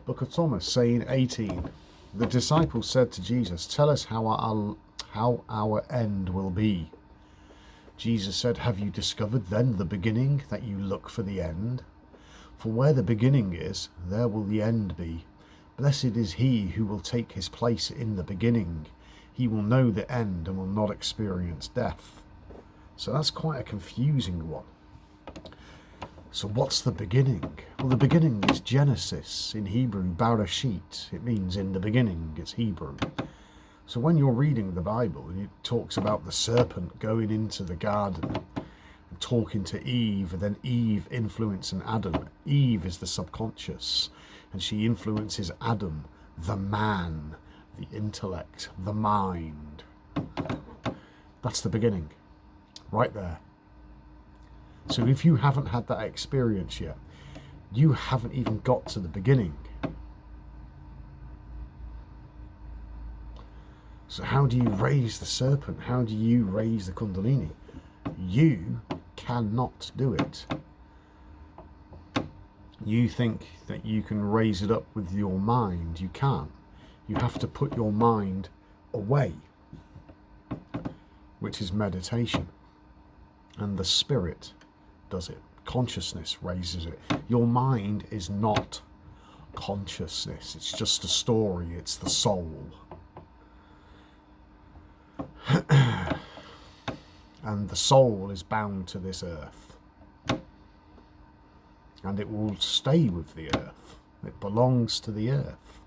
Book of Thomas, saying 18, the disciples said to Jesus, tell us how our end will be. Jesus said, have you discovered then the beginning, that you look for the end? For where the beginning is, there will the end be. Blessed is he who will take his place in the beginning. He will know the end and will not experience death. So that's quite a confusing one. So what's the beginning? Well, the beginning is Genesis. In Hebrew, Barashit. It means in the beginning. It's Hebrew. So when you're reading the Bible, and it talks about the serpent going into the garden and talking to Eve, and then Eve influencing Adam. Eve is the subconscious, and she influences Adam, the man, the intellect, the mind. That's the beginning, right there. So if you haven't had that experience yet, you haven't even got to the beginning. So how do you raise the serpent? How do you raise the Kundalini? You cannot do it. You think that you can raise it up with your mind. You can't. You have to put your mind away, which is meditation. And the spirit does it. Consciousness raises it. Your mind is not consciousness. It's just a story. It's the soul. And the soul is bound to this earth. And it will stay with the earth. It belongs to the earth.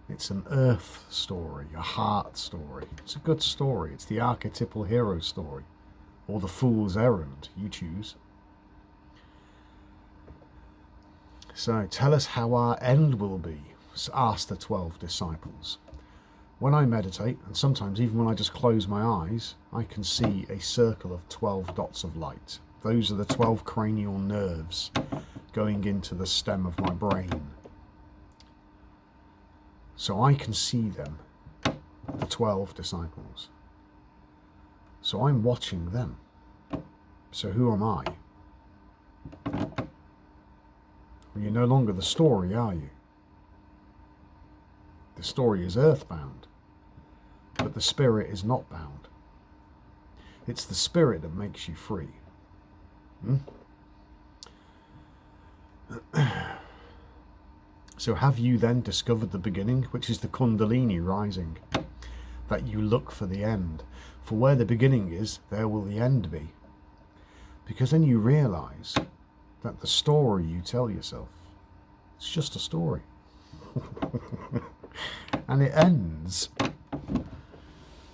It's an earth story, a heart story. It's a good story. It's the archetypal hero story. Or the fool's errand. You choose. So tell us how our end will be, asked the 12 disciples. When I meditate, and sometimes even when I just close my eyes, I can see a circle of 12 dots of light. Those are the 12 cranial nerves going into the stem of my brain. So I can see them, the 12 disciples. So I'm watching them. So who am I? Well, you're no longer the story, are you? The story is earthbound. But the spirit is not bound. It's the spirit that makes you free. So have you then discovered the beginning, which is the Kundalini rising? That you look for the end. For where the beginning is, there will the end be. Because then you realize that the story you tell yourself, it's just a story. And it ends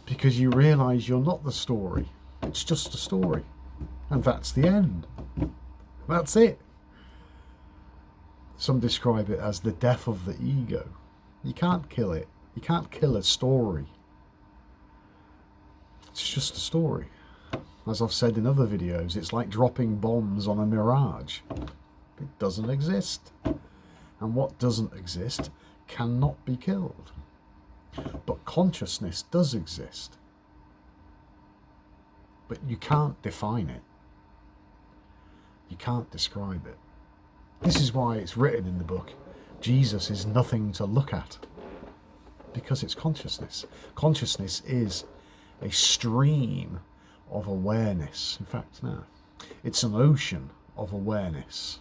because you realize you're not the story. It's just a story. And that's the end. That's it. Some describe it as the death of the ego. You can't kill it. You can't kill a story. It's just a story. As I've said in other videos, it's like dropping bombs on a mirage. It doesn't exist. And what doesn't exist cannot be killed. But consciousness does exist. But you can't define it. You can't describe it. This is why it's written in the book, Jesus is nothing to look at. Because it's consciousness. Consciousness is a stream of awareness. In fact, no. It's an ocean of awareness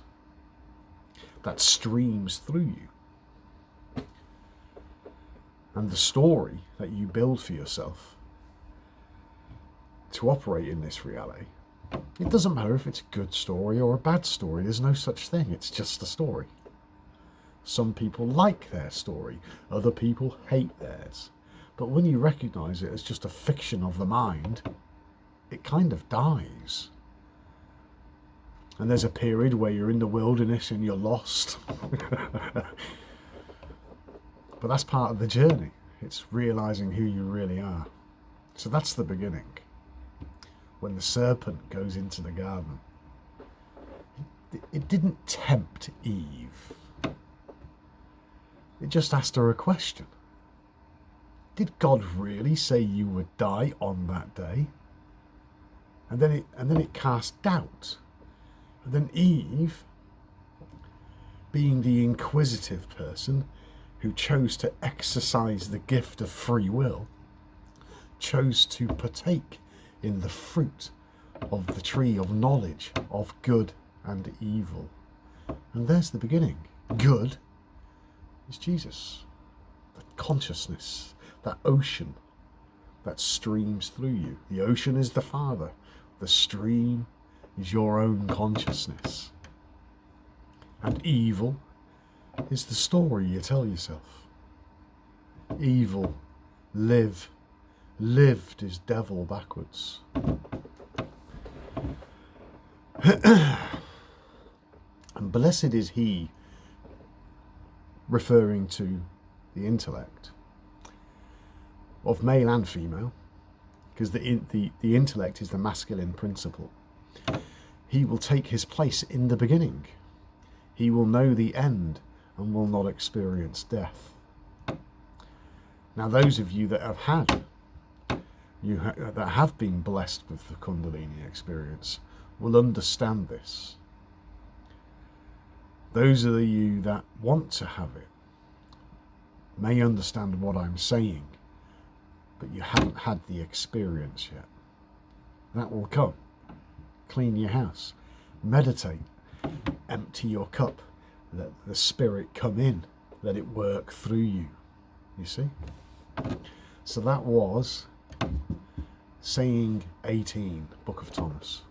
that streams through you. And the story that you build for yourself to operate in this reality, it doesn't matter if it's a good story or a bad story. There's no such thing. It's just a story. Some people like their story. Other people hate theirs. But when you recognize it as just a fiction of the mind, it kind of dies. And there's a period where you're in the wilderness and you're lost. But that's part of the journey. It's realizing who you really are. So that's the beginning. When the serpent goes into the garden, it didn't tempt Eve. It just asked her a question. Did God really say you would die on that day? And then it cast doubt. And then Eve being the inquisitive person who chose to exercise the gift of free will, chose to partake in the fruit of the tree of knowledge of good and evil. And there's the beginning. Good is Jesus. That consciousness, that ocean that streams through you. The ocean is the Father. The stream is your own consciousness. And evil is the story you tell yourself. Evil, live, lived is devil backwards. And blessed is he, referring to the intellect, of male and female, because the intellect is the masculine principle. He will take his place in the beginning. He will know the end and will not experience death. Now, those of you that have that have been blessed with the Kundalini experience will understand this. Those of you that want to have it may understand what I'm saying, but you haven't had the experience yet. That will come. Clean your house, meditate, empty your cup, let the Spirit come in, let it work through you. You see? So that was saying 18, Book of Thomas.